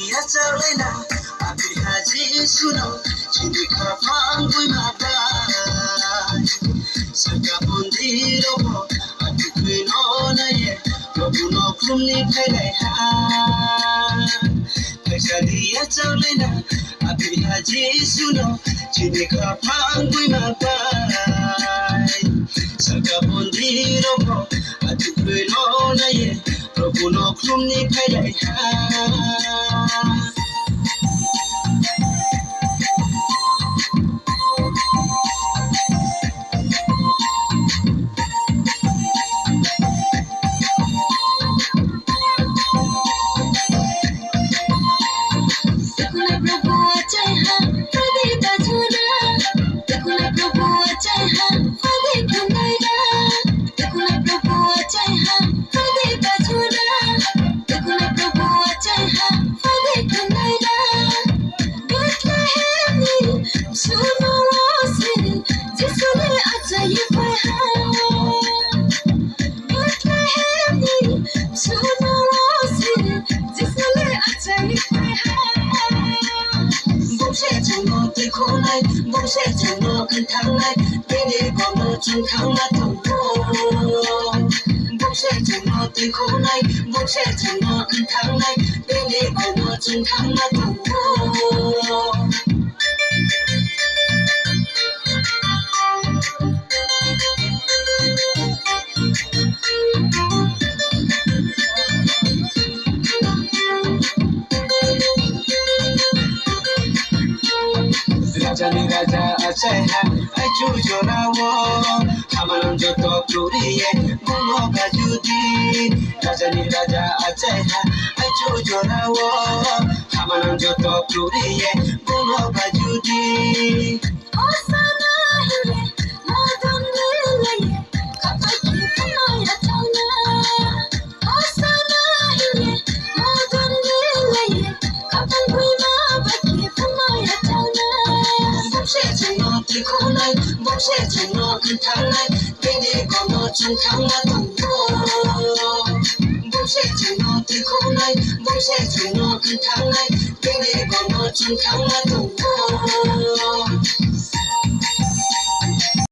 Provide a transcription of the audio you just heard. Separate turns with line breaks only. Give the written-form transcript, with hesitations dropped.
Ya Charlena, Abi Haji Suno, Chindika Pangui Mabai, Saka Bundiro, Abi Quinona, Robuno Kumni Peleha, Peshadi Ya Charlena, Abi Haji Suno, Chindika Pangui Mabai, Saka Bundiro, Abi Quinona, Robuno Kumni Peleha. Bông sẽ chẳng ngờ cơn thắng này bên đi có mơ trong tháng là tổng vô bông sẽ chẳng ngờ tới khổ này bông sẽ chẳng ngờ cơn thắng này bên đi có mơ trong tháng là tổng vô Rajani Raja Acheha, Ajujo Rawo, Hamanon Joto Pluriye, Muno Kajudi, Rajani Raja Acheha, Ajujo Rawo, Hamanon Joto Pluriye, Muno Kajudi. Osana Hile, Modon Lile, Kapaki Funoya Tona. Osana Hile, Modon Lile, Kapaki Baki Funoya Tona. Bông sẽ chẳng ngờ tới khổ này, bông sẽ chẳng ngờ cơn thắng này, bên đi có mơ trong tháng là tổng vô. Bông sẽ chẳng ngờ tới khổ này, bông sẽ chẳng ngờ cơn thắng này, bên đi có mơ trong tháng là tổng vô.